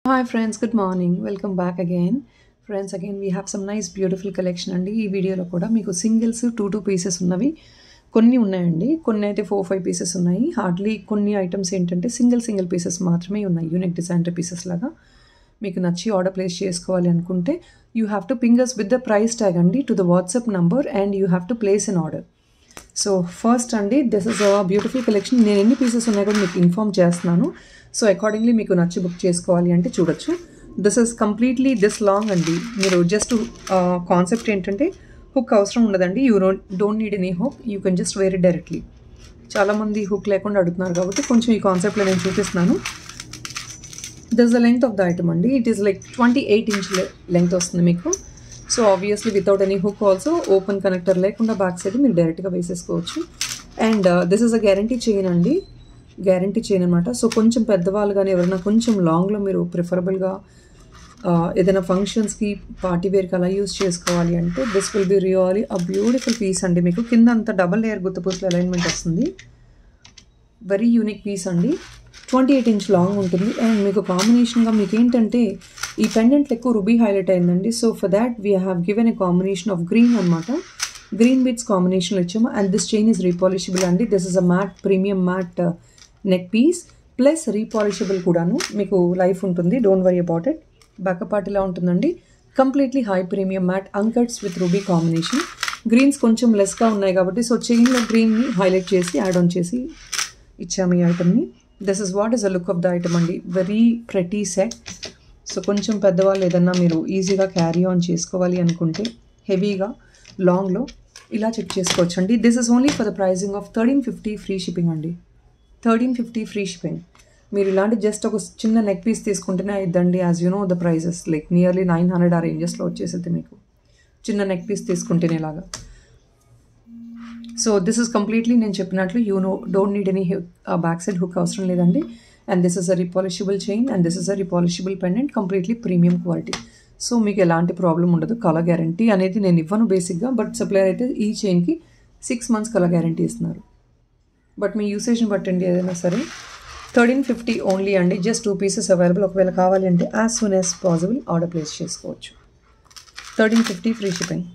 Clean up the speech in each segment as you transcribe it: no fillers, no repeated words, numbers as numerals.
Hi friends, good morning. Welcome back again. Friends, again we have some nice beautiful collection అండి. ఈ వీడియోలో కూడా మీకు సింగిల్స్ 2 పీసెస్ ఉన్నవి కొన్ని ఉన్నాయండి. కొన్ని అయితే 4-5 పీసెస్ ఉన్నాయి. హార్డ్లీ కొన్ని ఐటమ్స్ ఏంటంటే సింగిల్ పీసెస్ మాత్రమే ఉన్నాయి. యూనిక్ డిజైనర్ పీసెస్ లాగా. మీకు నచ్చి ఆర్డర్ ప్లేస్ చేసుకోవాలి అనుకుంటే you have to ping us with the price tag అండి to the WhatsApp number and you have to place an order. So first అండి this is a beautiful collection. నేను ఎన్ని pieces ఉన్నాయో కూడా మీకు ఇన్ఫార్మ్ చేస్తున్నాను. సో అకార్డింగ్లీ మీకు నచ్చి బుక్ చేసుకోవాలి అంటే చూడొచ్చు. This is completely this long అండి. మీరు జస్ట్ కాన్సెప్ట్ ఏంటంటే హుక్ అవసరం ఉండదండి. You don't need any hook, you can just wear it directly. చాలామంది హుక్ లేకుండా అడుగుతున్నారు కాబట్టి కొంచెం ఈ కాన్సెప్ట్లో నేను చూపిస్తున్నాను. This the length of the item అండి. It is like 28 inch length వస్తుంది మీకు. So obviously without any hook also open connector లేకుండా బ్యాక్ సైడ్ మీరు డైరెక్ట్గా వేసేసుకోవచ్చు. And this is a guarantee chain అండి. గ్యారంటీ చైన్ అనమాట. సో కొంచెం పెద్దవాళ్ళు కానీ ఎవరైనా కొంచెం లాంగ్లో మీరు ప్రిఫరబుల్గా ఏదైనా ఫంక్షన్స్కి పార్టీ వేర్కి అలా యూస్ చేసుకోవాలి అంటే this will be really a beautiful piece అండి. మీకు కింద అంతా డబల్ లేయర్ గుత్తపూసల అలైన్మెంట్ వస్తుంది. వెరీ యూనిక్ పీస్ అండి. 28 ఇంచ్ లాంగ్ ఉంటుంది. అండ్ మీకు కాంబినేషన్గా మీకు ఏంటంటే ఈ పెండెంట్లు ఎక్కువ రుబీ హైలైట్ అయిందండి. So for that we have given a combination of green అనమాట. గ్రీన్ బీట్స్ కాంబినేషన్లో ఇచ్చాము. And this chain is repolishable అండి. This is a matte premium matte neck piece plus repolishable కూడాను. మీకు లైఫ్ ఉంటుంది, don't worry about it. Backup part ఇలా ఉంటుందండి. Completely high premium matte uncuts with ruby combination. Greens కొంచెం లెస్గా ఉన్నాయి కాబట్టి సో చైన్లో గ్రీన్ని హైలైట్ చేసి యాడ్ ఆన్ చేసి ఇచ్చాము ఈ ఐటమ్ని. This is what is the look of the item అండి. Very pretty set. సో కొంచెం పెద్దవాళ్ళు ఏదన్నా మీరు ఈజీగా క్యారీ ఆన్ చేసుకోవాలి అనుకుంటే హెవీగా లాంగ్లో ఇలా చెక్ చేసుకోవచ్చు అండి. This is only for the pricing of 1350 free shipping అండి. 1350 ఫ్రీ షిప్పింగ్. మీరు ఇలాంటి జస్ట్ ఒక చిన్న నెక్ పీస్ తీసుకుంటేనే అయిద్దండి. As you know the prices like nearly 900 ఆ రేంజెస్లో వచ్చేసింది మీకు చిన్న నెక్ పీస్ తీసుకుంటేనే ఇలాగా. సో దిస్ ఇస్ కంప్లీట్లీ నేను చెప్పినట్లు don't need any back side hook అవసరం లేదండి. And this is a repolishable chain and this is a repolishable pendant. Completely premium quality. So మీకు ఎలాంటి ప్రాబ్లం ఉండదు. కలర్ గ్యారంటీ అనేది నేను ఇవ్వను బేసిక్గా, బట్ సప్లయర్ అయితే ఈ చైన్కి 6 months కలర్ గ్యారంటీ ఇస్తున్నారు. బట్ మీ యూసేజ్ని బట్టండి ఏదైనా సరే. 1350 ఓన్లీ అండి. Just 2 pieces available. ఒకవేళ కావాలి అంటే as soon as possible order place చేసుకోవచ్చు. 1350 free shipping.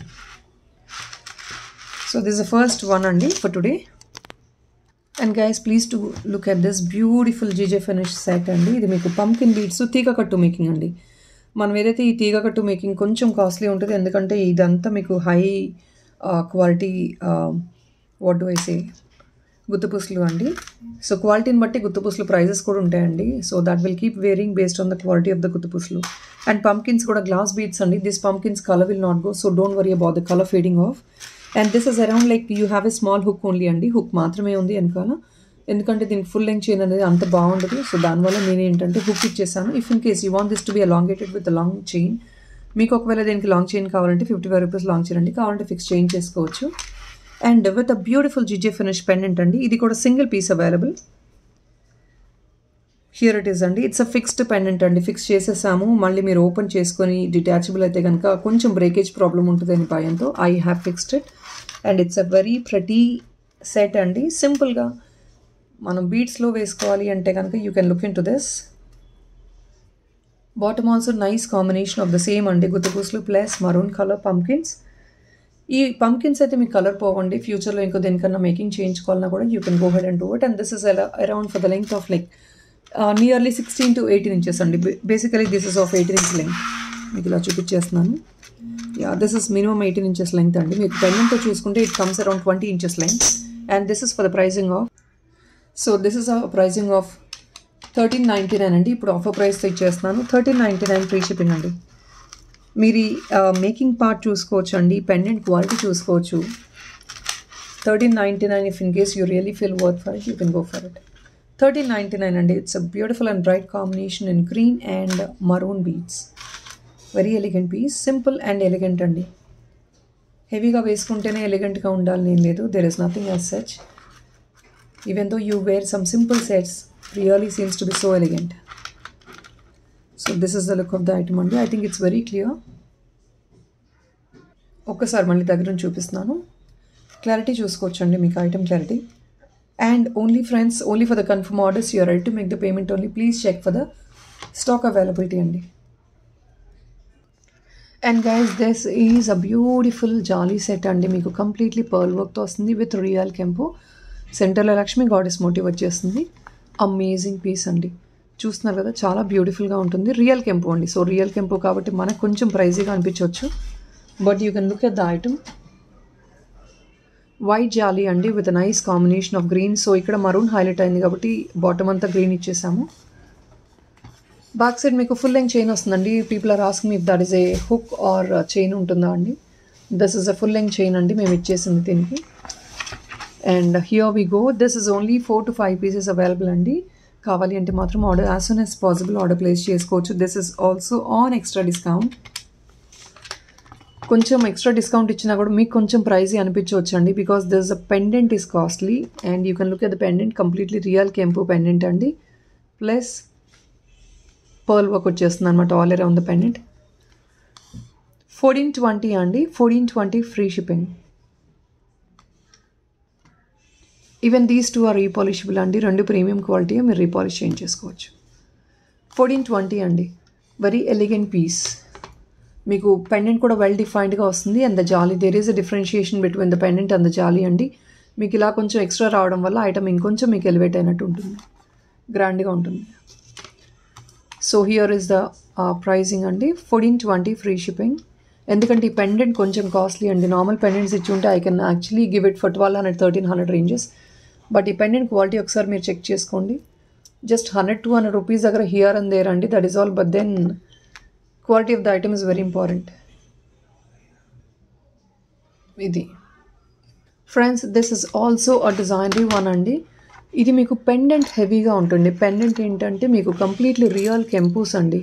So this is the first one andi for today. And guys, please to look at this beautiful GJ finish set andi. Idi meeku pumpkin beads teega kattu making andi. Manam edaithe ee teega kattu making koncham costly untadi endukante idantha meeku high quality what do I say గుత్తపూసలు అండి. So క్వాలిటీని బట్టి గుత్తపూసలు prices కూడా ఉంటాయండి. So that will keep varying based on the quality of the గుత్తపూసలు. And pumpkins కూడా glass beads అండి. This pumpkins colour will not go. So don't worry about the colour fading off. And this is around like you have a small hook only అండి. Hook మాత్రమే ఉంది వెనకాల. ఎందుకంటే దీనికి full length chain అనేది అంత బాగుండదు. సో దానివల్ల నేను ఏంటంటే హుక్ ఇచ్చేసాను. If in case you want this to be elongated with long chain, మీకు ఒకవేళ దీనికి లాంగ్ చైన్ కావాలంటే 55 రూపీస్ లాంగ్ చైన్ అండి. కావాలంటే ఫిక్స్ చైన్ చేసుకోవచ్చు. And with a beautiful GJ finish pendant అండి. ఇది కూడా single piece available. Here it is అండి. ఇట్స్ అ ఫిక్స్డ్ పెండెంట్ అండి. ఫిక్స్ చేసేసాము. మళ్ళీ మీరు ఓపెన్ చేసుకొని డిటాచబుల్ అయితే కనుక కొంచెం బ్రేకేజ్ ప్రాబ్లం ఉంటుందని భయంతో I have fixed it. And it's a very pretty set అండి. సింపుల్గా మనం బీడ్స్లో వేసుకోవాలి అంటే కనుక you can look in to this. Bottom also nice combination of the same అండి. గుత్తపూసలు ప్లస్ మరూన్ కలర్ పంప్కిన్స్. ఈ పంప్కిన్స్ అయితే మీకు కలర్ పోవండి. ఫ్యూచర్లో ఇంకో దేనికన్నా మేకింగ్ చేయించుకోవాలన్నా కూడా you can go head and do it. And this is around for the length of like nearly 16 to 18 inches అండి. Basically this is of 18 inch length. మీకు ఇలా చూపించేస్తున్నాను. Yeah this is minimum 18 inches length అండి. మీకు పెండెంట్తో చూసుకుంటే it comes around 20 inches length. And this is for the pricing of this is a pricing of 1399 అండి. ఇప్పుడు ఆఫర్ ప్రైస్తో ఇచ్చేస్తున్నాను. 1399 ఫ్రీ షిప్పింగ్ అండి. మీరు మేకింగ్ పార్ట్ చూసుకోవచ్చు అండి. పెండెంట్ క్వాలిటీ చూసుకోవచ్చు. 1399 if in case you really feel worth for it you can go for it. 1399 అండి. It's a beautiful and bright combination in green and maroon beads. Very elegant piece. Simple and elegant అండి. హెవీగా వేసుకుంటేనే ఎలిగెంట్గా ఉండాలని ఏం లేదు. There is nothing as such. Even though you wear some simple sets really seems to be so elegant. So this is the look of the item అండి. I think it's very clear. ఒక్కసారి మళ్ళీ దగ్గర నుంచి చూపిస్తున్నాను. Clarity చూసుకోవచ్చండి మీకు item clarity. And only friends, only for the confirm orders you are ready to make the payment only. Please check for the stock availability అండి. And guys this is a beautiful jaali set అండి. మీకు completely pearl వర్క్తో వస్తుంది with real కెంపు. సెంటర్లో Lakshmi goddess motive వచ్చేస్తుంది. Amazing piece అండి. చూస్తున్నారు కదా, చాలా బ్యూటిఫుల్గా ఉంటుంది. రియల్ కెంపు అండి. సో రియల్ కెంపు కాబట్టి మనకు కొంచెం ప్రైజీగా అనిపించవచ్చు, but you can look at the item. White jaali అండి with nice combination of green. So ఇక్కడ మరూన్ హైలైట్ అయింది కాబట్టి బాటమ్ అంతా గ్రీన్ ఇచ్చేసాము. బ్యాక్ సైడ్ మీకు ఫుల్ లెంగ్ చైన్ వస్తుందండి. People are asking me if that is a hook or chain ఉంటుందా అండి. This is a full length chain అండి మేము ఇచ్చేసింది దీనికి. And here we go. This is only 4 to 5 pieces available అండి. కావాలి అంటే మాత్రం order as soon as possible order place చేసుకోవచ్చు. This is also on extra discount. కొంచెం ఎక్స్ట్రా డిస్కౌంట్ ఇచ్చినా కూడా మీకు కొంచెం ప్రైజీ అనిపించవచ్చు అండి, because this a pendant is costly and you can look at the pendant. Completely real kempu pendant అండి, plus pearl work వచ్చేస్తుంది అనమాట ఆల్ అరౌండ్ ద పెండెంట్. 1420 అండి. 1420 free shipping. Even these two are repolishable అండి. రెండు premium quality మీరు repolish change చేసుకోవచ్చు. 1420 అండి. Very elegant piece. మీకు పెండెంట్ కూడా వెల్ డిఫైన్డ్గా వస్తుంది. And the jaali, there is a differentiation between the pendant and the jaali అండి. మీకు ఇలా కొంచెం ఎక్స్ట్రా రావడం వల్ల ఐటమ్ ఇంకొంచెం మీకు ఎలివేట్ అయినట్టు ఉంటుంది, గ్రాండ్గా ఉంటుంది. So here is the pricing అండి. 1420 ఫ్రీ షిప్పింగ్. ఎందుకంటే ఈ పెండెంట్ కొంచెం కాస్ట్లీ అండి. నార్మల్ పెండెంట్స్ ఇచ్చి ఉంటే I can actually give it for 1200, 1300 ranges. But ఈ పెండెంట్ క్వాలిటీ ఒకసారి మీరు చెక్ చేసుకోండి. జస్ట్ 100-200 రూపీస్ దగ్గర హియర్ అండ్ దేర్ అండి, that is all. But then quality of the item is very important. ఇది friends, this is also a designery one అండి. ఇది మీకు పెండెంట్ హెవీగా ఉంటుంది. పెండెంట్ ఏంటంటే మీకు కంప్లీట్లీ రియల్ కెంపూస్ అండి.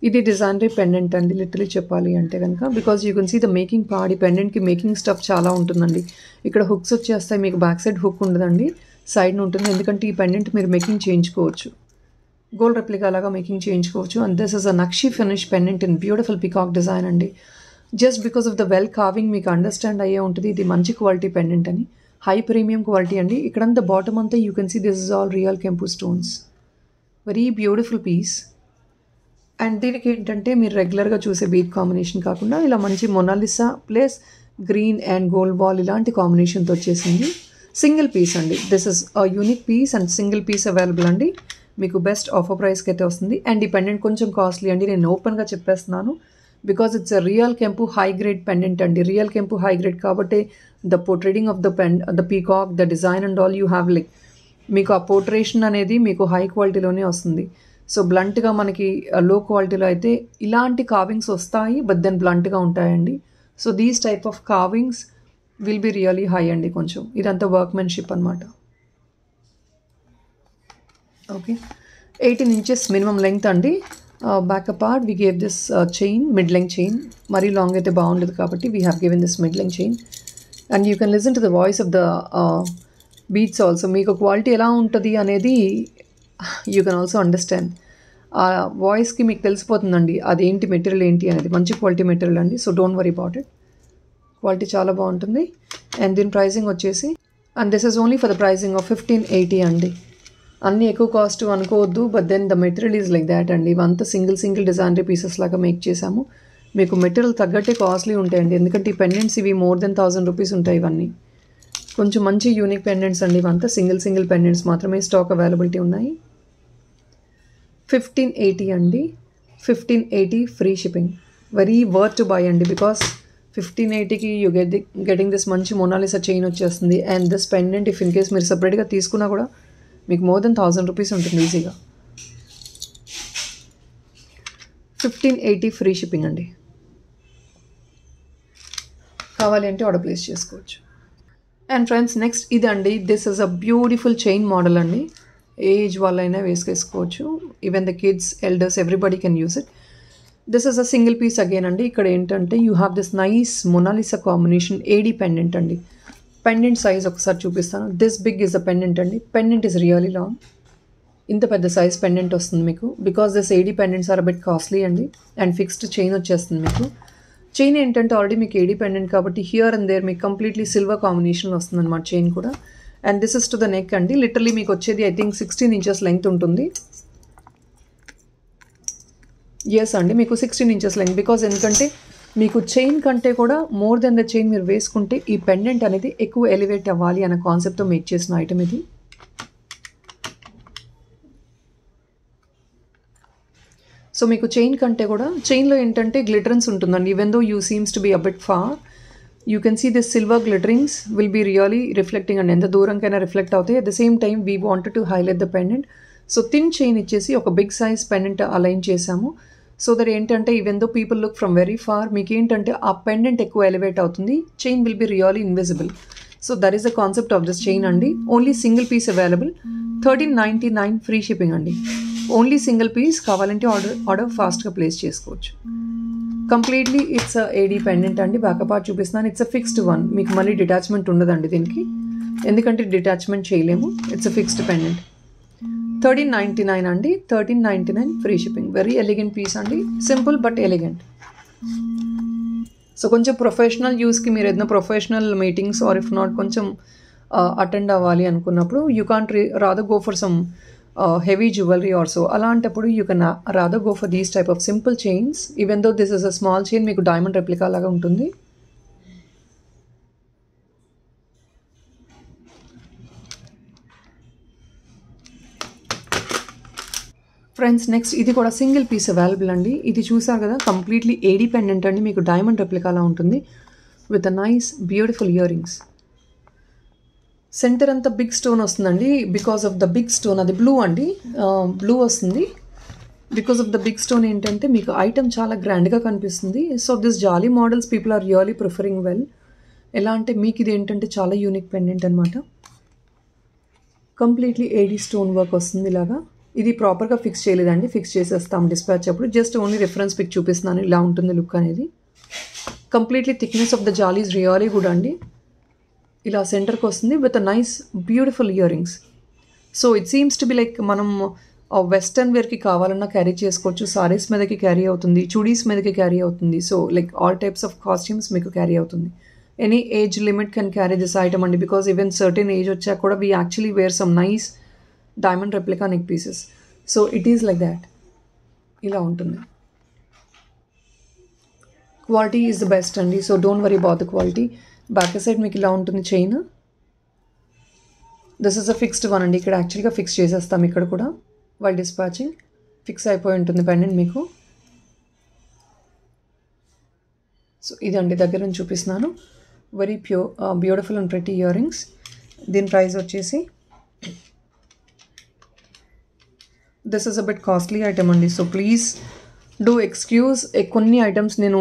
ఇది డిజైనరీ పెండెంట్ అండి లిటరలీ చెప్పాలి అంటే కనుక, because you can see the making part. ఈ పెండెంట్కి మేకింగ్ స్టఫ్ చాలా ఉంటుందండి. ఇక్కడ హుక్స్ వచ్చేస్తాయి, మీకు బ్యాక్ సైడ్ హుక్ ఉండదండి, సైడ్ ఉంటుంది. ఎందుకంటే ఈ పెండెంట్ మీరు మేకింగ్ చేయించుకోవచ్చు, గోల్డ్ రెప్లికా లాగా మేకింగ్ చేయించుకోవచ్చు. And this is a nakshi finish pendant in beautiful peacock design అండి. Just because of the well carving మీకు అండర్స్టాండ్ అయ్యే ఉంటుంది ఇది మంచి క్వాలిటీ పెండెంట్ అని. హై ప్రీమియం క్వాలిటీ అండి. ఇక్కడంతా బాటమ్ అంతా you can see this is all real kempu stones. Very beautiful piece. And దీనికి ఏంటంటే మీరు రెగ్యులర్గా చూసే బీట్ కాంబినేషన్ కాకుండా ఇలా మంచి Mona Lisa plus green and gold ball ఇలాంటి కాంబినేషన్తో వచ్చేసింది. సింగిల్ పీస్ అండి. This is a unique piece and single piece available అండి. మీకు బెస్ట్ ఆఫర్ ప్రైస్కి అయితే వస్తుంది. అండ్ ఈ పెండెంట్ కొంచెం కాస్ట్లీ అండి, నేను ఓపెన్గా చెప్పేస్తున్నాను, because it's a real kempu high grade pendant అండి. రియల్ కెంపు హై గ్రేడ్ కాబట్టి the portraiting of the peacock, the design and all you have like మీకు ఆ పోర్ట్రేషన్ అనేది మీకు హై క్వాలిటీలోనే వస్తుంది. సో బ్లంట్గా మనకి లో క్వాలిటీలో అయితే ఇలాంటి కార్వింగ్స్ వస్తాయి, బట్ దెన్ బ్లంట్గా ఉంటాయండి. So these type of carvings will be really high అండి. కొంచెం ఇదంతా వర్క్మెన్షిప్ అనమాట. ఓకే, 18 inches మినిమం లెంగ్త్ అండి. Back part we gave this chain, mid length chain. మరీ లాంగ్ అయితే బాగుండదు కాబట్టి we have given this mid length chain. And you can listen to the voice of the beats also. మీకు quality ఎలా ఉంటుంది అనేది you can also understand. ఆ వాయిస్కి మీకు తెలిసిపోతుందండి అదేంటి మెటీరియల్ ఏంటి అనేది. మంచి క్వాలిటీ మెటీరియల్ అండి. So don't worry about it, quality చాలా బాగుంటుంది. అండ్ దీని ప్రైజింగ్ వచ్చేసి, and this is only for the pricing of 1580 అండి. అన్నీ ఎక్కువ కాస్ట్ అనుకోవద్దు, but then the material is like that అండి. ఇవంతా సింగిల్ డిజైనరీ పీసెస్ లాగా మేక్ చేసాము. మీకు మెటీరియల్ తగ్గట్టే కాస్ట్లీ ఉంటాయండి, ఎందుకంటే ఈ పెండెంట్స్ ఇవి more than 1000 రూపీస్ ఉంటాయి. ఇవన్నీ కొంచెం మంచి యూనిక్ పెండెంట్స్ అండి. ఇవంతా సింగిల్ పెండెంట్స్ మాత్రమే స్టాక్ అవైలబిలిటీ ఉన్నాయి. 1580 అండి. 1580 free shipping. Very worth to buy అండి, బికాస్ 1580కి యూ గెటింగ్ దిస్ మంచి మొనాలిసా చైన్ వచ్చేస్తుంది. And this pendant if in case మీరు సపరేట్గా తీసుకున్నా కూడా మీకు more than 1000 రూపీస్ ఉంటుంది ఈజీగా. 1580 ఫ్రీ షిప్పింగ్ అండి. కావాలి అంటే ఆర్డర్ ప్లేస్ చేసుకోవచ్చు. అండ్ ఫ్రెండ్స్ నెక్స్ట్ ఇదండి. This is a beautiful chain model అండి. ఏజ్ వాళ్ళైనా వేసుకోవచ్చు. Even the kids, elders, everybody can use it. This is a single piece again అండి. ఇక్కడ ఏంటంటే you have this nice Mona Lisa combination AD pendant అండి. Pendant size ఒకసారి చూపిస్తాను. This big is the pendant అండి. Pendant is really long. ఇంత పెద్ద size pendant వస్తుంది మీకు, because this AD pendants are bit costly అండి. అండ్ ఫిక్స్డ్ చైన్ వచ్చేస్తుంది మీకు. చైన్ ఏంటంటే ఆల్రెడీ మీకు ఏడీ పెండెంట్ కాబట్టి హియర్ అండ్ దేర్ మీకు కంప్లీట్లీ సిల్వర్ కాంబినేషన్లో వస్తుంది అనమాట చైన్ కూడా. And this is to the neck అండి. లిటరలీ మీకు వచ్చేది ఐ థింక్ 16 inches లెంగ్త్ ఉంటుంది. ఎస్ అండి, మీకు 16 ఇంచెస్ లెంగ్త్. బికాజ్ ఎందుకంటే మీకు చైన్ కంటే కూడా మోర్ దెన్ ద చైన్ మీరు వేసుకుంటే ఈ పెండెంట్ అనేది ఎక్కువ ఎలివేట్ అవ్వాలి అనే కాన్సెప్ట్తో మేక్ చేసిన ఐటమ్ ఇది. సో మీకు చైన్ కంటే కూడా చైన్లో ఏంటంటే గ్లిటరెన్స్ ఉంటుందండి. Even though you seems to be a bit far, you can see this silver glitterings will be really reflecting అండి. ఎంత దూరంకైనా రిఫ్లెక్ట్ అవుతాయి. At the same time we wanted to highlight the pendant. So thin chain ఇచ్చేసి ఒక big size pendant align చేసాము. So that ఏంటంటే even though people look from very far, మీకు ఏంటంటే ఆ పెండెంట్ ఎక్కువ ఎలివేట్ అవుతుంది, chain will be really invisible. So that is the concept of this chain అండి. Only single piece available, 1399 free shipping అండి. Only single piece, కావాలంటే order ఫాస్ట్గా place చేసుకోవచ్చు. కంప్లీట్లీ ఇట్స్ ఏడీ పెండెంట్ అండి. బ్యాక్ పార్ట్ చూపిస్తున్నాను. It's a fixed one, మీకు మళ్ళీ detachment ఉండదండి దీనికి, ఎందుకంటే డిటాచ్మెంట్ చేయలేము. It's a fixed pendant. 1399 అండి, 1399 free shipping. Very elegant piece అండి, సింపుల్ బట్ ఎలిగెంట్. సో కొంచెం ప్రొఫెషనల్ యూస్కి మీరు ఏదైనా professional meetings or if not కొంచెం అటెండ్ అవ్వాలి అనుకున్నప్పుడు you can't rather go for some heavy jewelry also. అలాంటప్పుడు you can rather go for these type of simple chains. Even though this is a small chain, మీకు diamond replica లాగా ఉంటుంది. Friends next ఇది కూడా single piece available అండి. ఇది చూసారు కదా, కంప్లీట్లీ ఏడీ పెండెంట్ అండి, మీకు డైమండ్ రెప్లికాలా ఉంటుంది with a nice beautiful earrings. Centre అంతా బిగ్ స్టోన్ వస్తుందండి. Because of the big stone, అది బ్లూ అండి, బ్లూ వస్తుంది. Because of the big stone ఏంటంటే మీకు ఐటమ్ చాలా గ్రాండ్గా కనిపిస్తుంది. So this jolly models people are really preferring well. ఎలా అంటే మీకు ఇది ఏంటంటే చాలా యూనిక్ పెండెంట్ అనమాట. కంప్లీట్లీ ఏడీ స్టోన్ వర్క్ వస్తుంది ఇలాగా. ఇది ప్రాపర్గా ఫిక్స్ చేయలేదండి, ఫిక్స్ చేసేస్తాం డిస్పాచ్ అప్పుడు. జస్ట్ ఓన్లీ రిఫరెన్స్ పిక్ చూపిస్తున్నాను, ఇలా ఉంటుంది లుక్ అనేది. Completely thickness of the jolly is really good అండి. ఇలా సెంటర్కి వస్తుంది with a nice beautiful ear rings. So it seems to be like మనం వెస్టర్న్ వేర్కి కావాలన్నా క్యారీ చేసుకోవచ్చు, సారీస్ మీదకి క్యారీ అవుతుంది, చుడీస్ మీదకి క్యారీ అవుతుంది. So like all types of costumes మీకు క్యారీ అవుతుంది. Any age limit can carry this item అండి. బికాస్ ఈవెన్ సర్టెన్ ఏజ్ వచ్చాక కూడా we actually wear some nice diamond replica neck pieces. So it is like that, ఇలా ఉంటుంది. Quality is the best అండి. So don't worry about the quality. Back side మీకు ఇలా ఉంటుంది chain. This is a fixed one అండి. ఇక్కడ యాక్చువల్గా fix చేసేస్తాం, ఇక్కడ కూడా వైల్ డిస్పాచింగ్ ఫిక్స్ అయిపోయి ఉంటుంది పెండెంట్ మీకు. సో ఇదండి దగ్గర నుంచి చూపిస్తున్నాను. Very beautiful and pretty earrings. దీని ప్రైస్ వచ్చేసి this is a bit costly item అండి. So please do excuse. కొన్ని ఐటమ్స్ నేను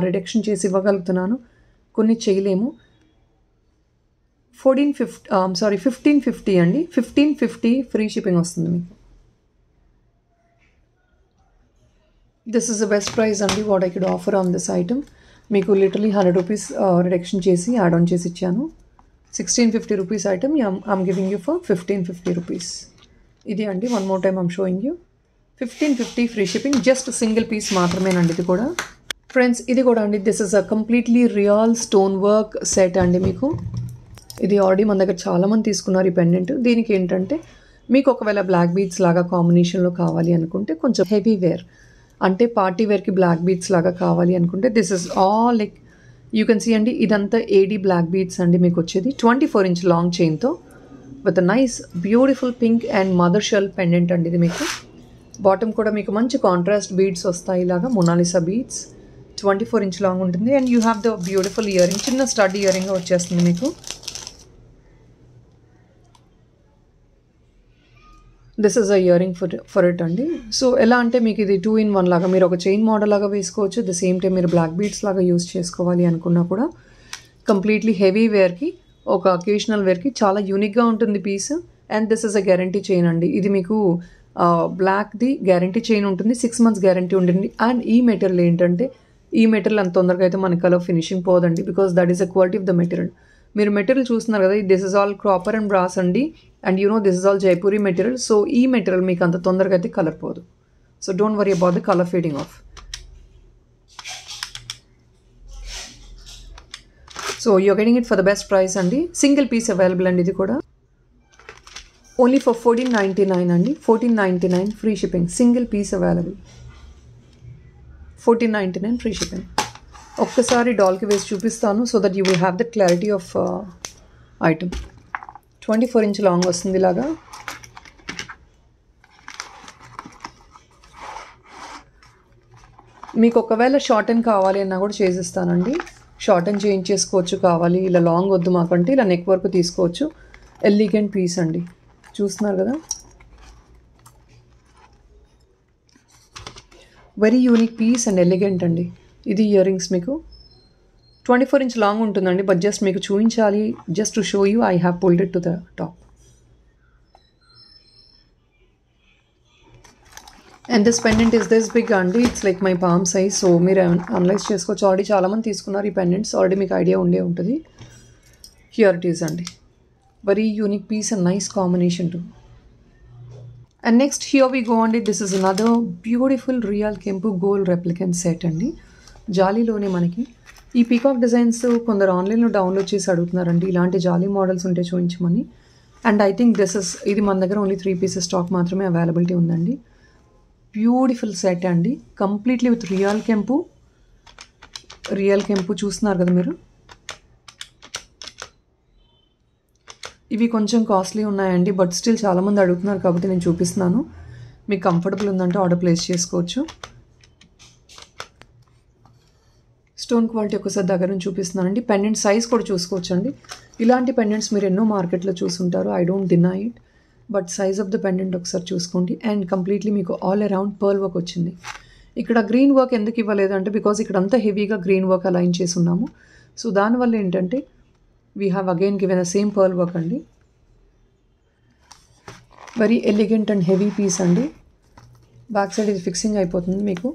రిడక్షన్ చేసి ఇవ్వగలుగుతున్నాను, కొన్ని చేయలేము. 1550 అండి, 1550 ఫ్రీ షిప్పింగ్ వస్తుంది మీకు. This is the best price అండి what I could offer on this item. మీకు లిటరలీ 100 రూపీస్ రిడక్షన్ చేసి యాడ్ ఆన్ చేసి ఇచ్చాను. 1650 rupees item I'm giving you for 1550 rupees. ఇది అండి, one more time I'm showing you. 1550 free shipping, just single piece మాత్రమేనండి ఇది కూడా. ఫ్రెండ్స్ ఇది కూడా అండి, this is a completely real stone work set అండి. మీకు ఇది ఆల్రెడీ మన దగ్గర చాలామంది తీసుకున్నారు ఈ పెండెంట్. దీనికి ఏంటంటే మీకు ఒకవేళ బ్లాక్ బీడ్స్ లాగా కాంబినేషన్లో కావాలి అనుకుంటే, కొంచెం హెవీ వేర్ అంటే పార్టీ వేర్కి బ్లాక్ బీడ్స్ లాగా కావాలి అనుకుంటే, this is all like you can see అండి. ఇదంతా ఏడీ బ్లాక్ బీడ్స్ అండి మీకు వచ్చేది 24 ఇంచ్ లాంగ్ చైన్తో with nice beautiful pink and mother shell pendant అండి ఇది మీకు. బాటమ్ కూడా మీకు మంచి కాంట్రాస్ట్ బీడ్స్ వస్తాయి, ఇలాగా మొనాలిసా బీడ్స్. 24 ఇంచ్ లాంగ్ ఉంటుంది. And you have the beautiful ear ring, చిన్న స్టడ్ ఇయర్ రింగ్ వచ్చేస్తుంది మీకు. This is a ear ring for it అండి. సో ఎలా అంటే మీకు ఇది 2-in-1 లాగా, మీరు ఒక చైన్ మోడల్ లాగా వేసుకోవచ్చు. ద సేమ్ టైం మీరు బ్లాక్ బీడ్స్ లాగా యూస్ చేసుకోవాలి అనుకున్నా కూడా, కంప్లీట్లీ హెవీ వేర్కి, ఒక అకేషనల్ వేర్కి చాలా యూనిక్గా ఉంటుంది piece. And this is a guarantee chain అండి. ఇది మీకు బ్లాక్ది గ్యారంటీ చైన్ ఉంటుంది, 6 months గ్యారంటీ ఉంటుంది. అండ్ ఈ మెటీరియల్ ఏంటంటే, ఈ మెటీరియల్ అంత తొందరగా అయితే మన కలర్ ఫినిషింగ్ పోదండి, because that is the quality of the material. మీరు మెటీరియల్ చూస్తున్నారు కదా, this is all copper and brass అండి. And you know this is all Jaipuri material. So ఈ మెటీరియల్ మీకు అంత తొందరగా అయితే కలర్ పోదు. So don't worry about the colour fading off. So you're getting it for the best price అండి. Single piece available అండి ఇది కూడా. ఓన్లీ ఫర్ 1499 అండి, 1499 free shipping, single piece available. 1499 free shipping. ఒక్కసారి డాల్కి వేసి చూపిస్తాను so that you will have the clarity of item. 24 inch long వస్తుంది ఇలాగా. మీకు ఒకవేళ షార్ట్ అండ్ కావాలి అన్నా కూడా చేసిస్తానండి. షార్ట్ అండ్ చేంజ్ చేసుకోవచ్చు, కావాలి ఇలా లాంగ్ వద్దు మాకంటే ఇలా నెక్ వరకు తీసుకోవచ్చు. ఎలిగెంట్ పీస్ అండి, చూస్తున్నారు కదా, very unique piece and elegant అండి. ఇది ఇయర్ రింగ్స్ మీకు 24 ఇంచ్ లాంగ్ ఉంటుందండి, బట్ జస్ట్ మీకు చూపించాలి, just to show you I have pulled it to the top. And this pendant is this big అండి, it's like my palm size. So మీరు analyse చేసుకోవచ్చు. Already చాలామంది తీసుకున్నారు ఈ పెండెంట్స్, ఆల్రెడీ మీకు ఐడియా ఉండే ఉంటుంది. హియర్ ఇట్ ఈస్ అండి, very unique piece and nice combination to. And next here we go అండి, this is another beautiful real kempu gold replicant set అండి. జాలీలోనే మనకి ఈ పీకాక్ డిజైన్స్ కొందరు ఆన్లైన్లో డౌన్లోడ్ చేసి అడుగుతున్నారండి, ఇలాంటి జాలీ మోడల్స్ ఉంటే చూపించమని. అండ్ ఐ థింక్ ఇది మన దగ్గర ఓన్లీ 3 పీసెస్ స్టాక్ మాత్రమే అవైలబిలిటీ ఉందండి. బ్యూటిఫుల్ సెట్ అండి, కంప్లీట్లీ విత్ రియల్ కెంపు చూస్తున్నారు కదా మీరు. ఇవి కొంచెం కాస్ట్లీ ఉన్నాయండి, బట్ స్టిల్ చాలామంది అడుగుతున్నారు కాబట్టి నేను చూపిస్తున్నాను. మీకు కంఫర్టబుల్ ఉందంటే ఆర్డర్ ప్లేస్ చేసుకోవచ్చు. స్టోన్ క్వాలిటీ ఒకసారి దగ్గర నుంచి చూపిస్తున్నానండి. పెండెంట్ సైజ్ కూడా చూసుకోవచ్చు అండి. ఇలాంటి పెండెంట్స్ మీరు ఎన్నో మార్కెట్లో చూసుంటారు, I don't deny it, but size of the pendant ఒకసారి చూసుకోండి. అండ్ కంప్లీట్లీ మీకు ఆల్ అరౌండ్ పర్ల్ వర్క్ వచ్చింది. ఇక్కడ గ్రీన్ వర్క్ ఎందుకు ఇవ్వలేదంటే బికాజ్ ఇక్కడ అంతా హెవీగా గ్రీన్ వర్క్ అలైన్ చేసి ఉన్నాము. సో దానివల్ల ఏంటంటే we have again given the same pearl work అండి. Very elegant and heavy piece అండి. బ్యాక్ సైడ్ ఇది ఫిక్సింగ్ అయిపోతుంది, మీకు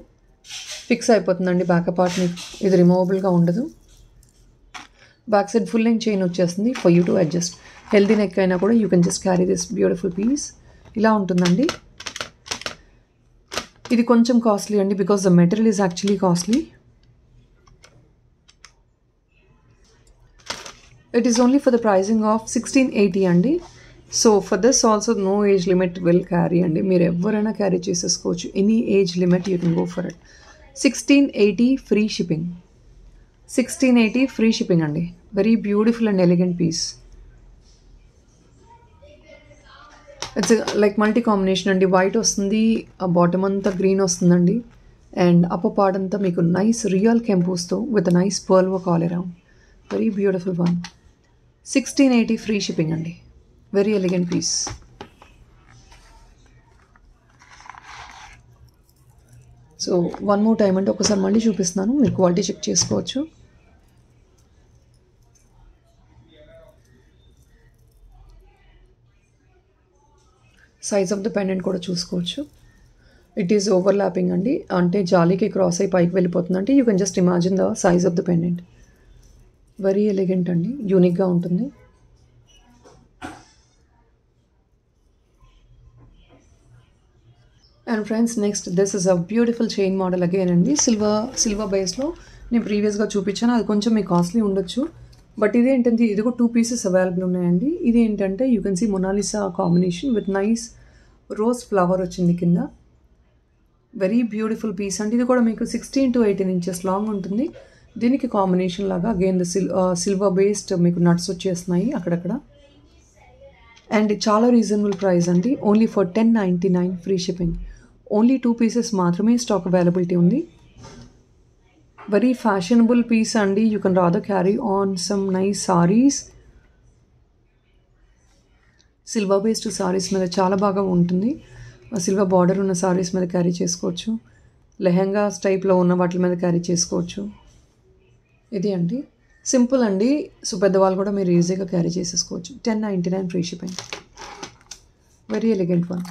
ఫిక్స్ అయిపోతుందండి బ్యాక్ పార్ట్, మీకు ఇది రిమూవబుల్గా ఉండదు. Back side full length chain వచ్చేస్తుంది for you to adjust. Healthy neck అయినా కూడా you can just carry this beautiful piece. ఇలా ఉంటుందండి. ఇది కొంచెం కాస్ట్లీ అండి because the material is actually costly. It is only for the pricing of 1680 అండి. So for this also no age limit will carry అండి, మీరు ఎవరైనా క్యారీ చేసేసుకోవచ్చు. Any age limit you can go for it. 1680 free shipping. 1680 free shipping అండి. Very beautiful and elegant piece. It's like multi combination అండి. White వస్తుంది, ఆ bottom అంతా green వస్తుందండి, అండ్ అప్పర్ పార్ట్ అంతా మీకు నైస్ రియల్ కెంపూస్తో with nice pearl work all around. Very beautiful one. 1680 free shipping అండి. Very elegant piece. So one more time అంటే ఒకసారి మళ్ళీ చూపిస్తున్నాను, మీరు క్వాలిటీ చెక్ చేసుకోవచ్చు. సైజ్ ఆఫ్ ద పెండెంట్ కూడా చూసుకోవచ్చు. ఇట్ ఈస్ ఓవర్లాపింగ్ అండి, అంటే జాలీకి క్రాస్ అయి పైకి వెళ్ళిపోతుందంటే you can just imagine the size of the pendant. Very elegant అండి, యూనిక్గా ఉంటుంది. And friends next this is a beautiful chain model again అండి. సిల్వర్ బేస్లో నేను ప్రీవియస్గా చూపించాను, అది కొంచెం మీకు కాస్ట్లీ ఉండొచ్చు, బట్ ఇది ఏంటంటే ఇది కూడా 2 పీసెస్ అవైలబుల్ ఉన్నాయండి. ఇది ఏంటంటే you can see Mona Lisa combination with nice rose flower వచ్చింది కింద. వెరీ బ్యూటిఫుల్ పీస్ అండి. ఇది కూడా మీకు 16 to 18 ఇంచెస్ లాంగ్ ఉంటుంది. దీనికి కాంబినేషన్ లాగా అగైన్ ద సిల్వర్ బేస్డ్ మీకు నట్స్ వచ్చేస్తున్నాయి అక్కడక్కడ. అండ్ చాలా రీజనబుల్ ప్రైస్ అండి, only for 1099 free shipping. Only 2 pieces మాత్రమే స్టాక్ అవైలబిలిటీ ఉంది. వెరీ ఫ్యాషనబుల్ పీస్ అండి, you can rather carry on some nice saris. Silver based saris మీద చాలా బాగా ఉంటుంది. సిల్వర్ బార్డర్ ఉన్న సారీస్ మీద క్యారీ చేసుకోవచ్చు, లెహెంగాస్ టైప్లో ఉన్న వాటి మీద క్యారీ చేసుకోవచ్చు. ఇది అండి సింపుల్ అండి, సో పెద్దవాళ్ళు కూడా మీరు ఈజీగా క్యారీ చేసేసుకోవచ్చు. 1099 free shipping. Very elegant one.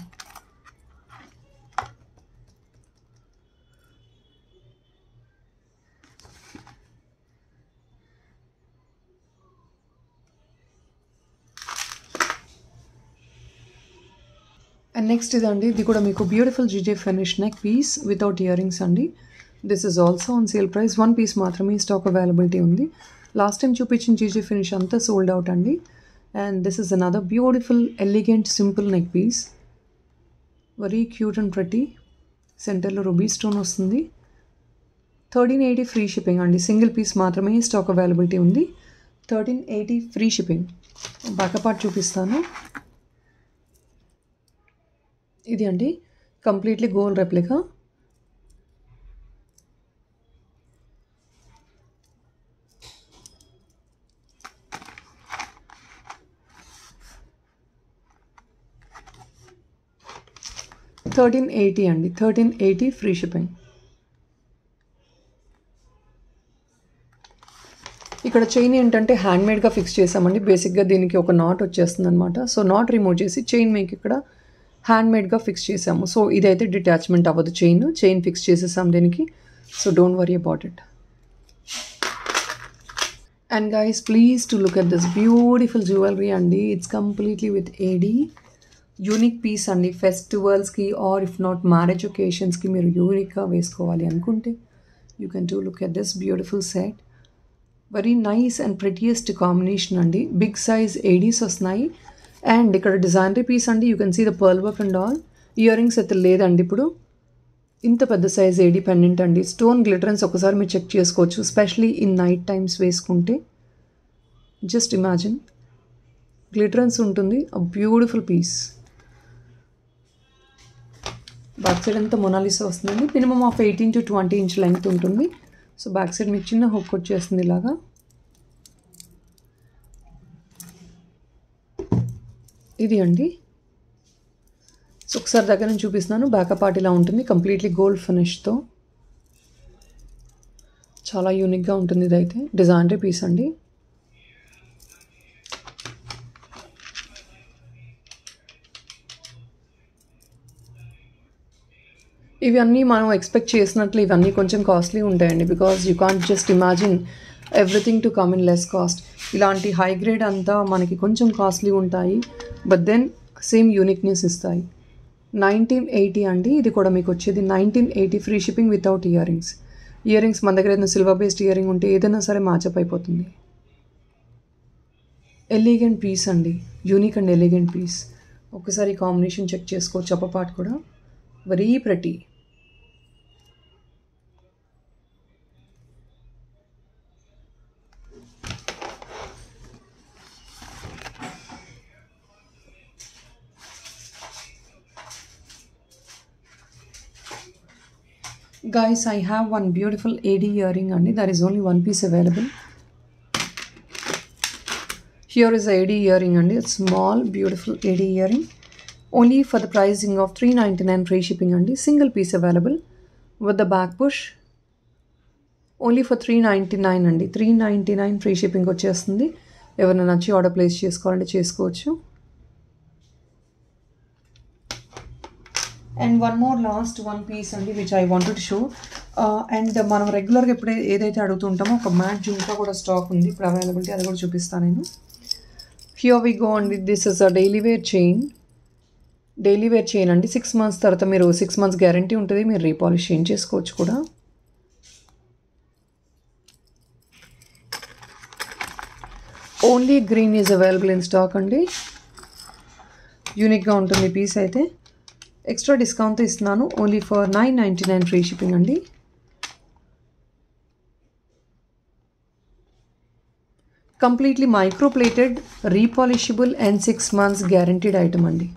And next ఇదండి, ఇది కూడా మీకు beautiful GJ finish neck piece without ear rings అండి. This is also on sale price. 1 piece మాత్రమే స్టాక్ అవైలబిలిటీ ఉంది. లాస్ట్ టైం చూపించిన జీజే ఫినిష్ అంతా సోల్డ్ అవుట్ అండి. And this is another beautiful elegant simple neck piece. Very cute and pretty. సెంటర్లో ruby stone వస్తుంది. 1380 free shipping అండి. Single piece మాత్రమే stock availability ఉంది. 1380 ఫ్రీ షిప్పింగ్. బ్యాక్ పార్ట్ చూపిస్తాను. ఇది అండి కంప్లీట్లీ గోల్డ్ రెప్లికా. $1380 అండి. 1380 ఫ్రీ షిప్పింగ్. ఇక్కడ చైన్ ఏంటంటే హ్యాండ్మేడ్గా ఫిక్స్ చేసామండి. బేసిక్గా దీనికి ఒక నాట్ వచ్చేస్తుంది అనమాట. సో నాట్ రిమూవ్ చేసి చైన్ మీకు ఇక్కడ హ్యాండ్మేడ్గా ఫిక్స్ చేసాము. సో ఇదైతే డిటాచ్మెంట్ అవ్వదు. చైన్ ఫిక్స్ చేసేసాం దీనికి. So don't worry about it. And guys please to look at this beautiful jewellery అండి. It's completely with AD. Unique piece అండి. ఫెస్టివల్స్కి ఆర్ ఇఫ్ నాట్ మ్యారేజ్ ఒకేషన్స్కి మీరు యూనిక్గా వేసుకోవాలి అనుకుంటే you can do look at this beautiful set. Very nice and prettiest combination అండి. Big size Aedes వస్తున్నాయి. అండ్ ఇక్కడ డిజైనరీ పీస్ అండి. You can see the pearl work and all. Earrings అయితే లేదండి. ఇప్పుడు ఇంత పెద్ద సైజ్ ఏడీ పెండెంట్ అండి. స్టోన్ గ్లిటరెన్స్ ఒకసారి మీరు చెక్ చేసుకోవచ్చు. స్పెషలీ ఇన్ నైట్ టైమ్స్ వేసుకుంటే జస్ట్ ఇమాజిన్ గ్లిటరెన్స్ ఉంటుంది. A beautiful piece. Back side అంతా మొనాలిసా వస్తుందండి. Minimum of 18 to 20 inch length ఉంటుంది. సో బ్యాక్ సైడ్ మీకు చిన్న హుక్ వచ్చేస్తుంది ఇలాగా. ఇది అండి. సో ఒకసారి దగ్గర నుంచి చూపిస్తున్నాను. బ్యాకప్ పార్ట్ ఇలా ఉంటుంది. కంప్లీట్లీ గోల్డ్ ఫినిష్తో చాలా యూనిక్గా ఉంటుంది. ఇదైతే డిజైనరీ పీస్ అండి. ఇవన్నీ మనం ఎక్స్పెక్ట్ చేసినట్లు ఇవన్నీ కొంచెం కాస్ట్లీ ఉంటాయండి. Because you can't just imagine everything to come in less cost. ఇలాంటి హై గ్రేడ్ అంతా మనకి కొంచెం కాస్ట్లీ ఉంటాయి. బట్ దెన్ సేమ్ యూనిక్నెస్ ఇస్తాయి. 1980 అండి. ఇది కూడా మీకు వచ్చేది 1980 free shipping without ear rings. Ear rings మన దగ్గర ఏదైనా సిల్వర్ బేస్డ్ ఇయర్ రింగ్ ఉంటే ఏదైనా సరే మ్యాచప్ అయిపోతుంది. ఎలిగెంట్ పీస్ అండి. Unique and elegant piece. ఒకసారి కాంబినేషన్ చెక్ చేసుకోవచ్చు. అప్పర్ పార్ట్ కూడా very pretty. Guys, I have one beautiful AD earring and there is only one piece available. Here is AD earring and it's small beautiful AD earring. Only for the pricing of $399 free shipping and single piece available with the back push. Only for $399 and $399 free shipping వచ్చేస్తుంది. ఎవరైనా నచ్చి order place చేసుకోవాలంటే చేసుకోవచ్చు. And one more last one piece అండి which I wanted to show. And మనం రెగ్యులర్గా ఎప్పుడే ఏదైతే అడుగుతుంటామో ఒక మ్యాట్ జుంకా కూడా స్టాక్ ఉంది ఇప్పుడు అవైలబిలిటీ. అది కూడా చూపిస్తాను నేను. హియర్ వి గో అండి. This is a daily wear chain. Daily wear chain అండి. 6 months తర్వాత మీరు 6 months గ్యారంటీ ఉంటుంది. మీరు రీపాలిష్ చేంజ్ చేసుకోవచ్చు కూడా. Only green is available in stock అండి. యూనిక్గా ఉంటుంది పీస్ అయితే. ఎక్స్ట్రా డిస్కౌంట్తో ఇస్తున్నాను. ఓన్లీ ఫర్ $999 ఫ్రీ షిప్పింగ్ అండి. Completely microplated repolishable and 6 months guaranteed item అండి.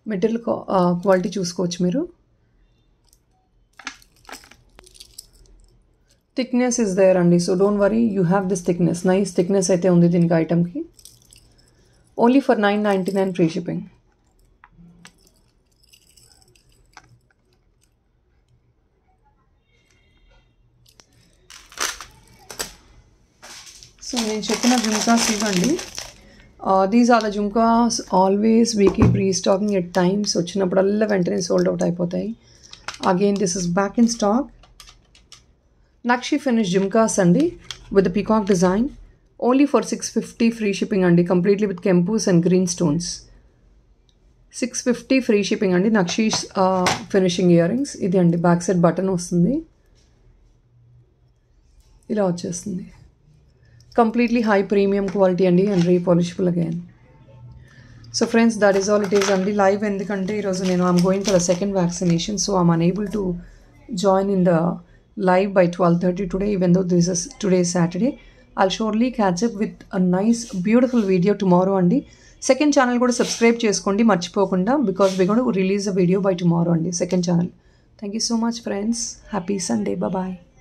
మెటీరియల్ క్వాలిటీ చూసుకోవచ్చు మీరు. థిక్నెస్ ఇస్ దేర్ అండి. So don't worry, you have this thickness. Nice thickness అయితే ఉంది దీనికి ఐటమ్కి. Only for $999 free shipping. So నేను చెప్పిన జుమ్కాస్ ఇవ్వండి. These are the jhumkas. Always we keep restocking at times. వచ్చినప్పుడల్లా వెంటనే సోల్డ్ అవుట్ అయిపోతాయి. Again this is back in stock. Nakshi finish jhumkas అండి with the peacock design. Only for $650 free shipping అండి. Completely with కెంపూస్ and green stones. $650 free shipping అండి. Nakshi finishing ear rings. ఇది అండి back side button వస్తుంది. ఇలా వచ్చేస్తుంది. కంప్లీట్లీ హై ప్రీమియం క్వాలిటీ అండి and repolishable again. So friends that is all it is అండి. లైవ్ ఎందుకంటే ఈరోజు నేను I'm going for the second vaccination. So I'm unable to join in the live by 12:30 today, even though today is Saturday. I'll surely catch up with a nice beautiful video tomorrow అండి. Second channel కూడా subscribe చేసుకోండి మర్చిపోకుండా, because we're going to release a video by tomorrow అండి second channel. Thank you so much friends. Happy Sunday. Bye bye.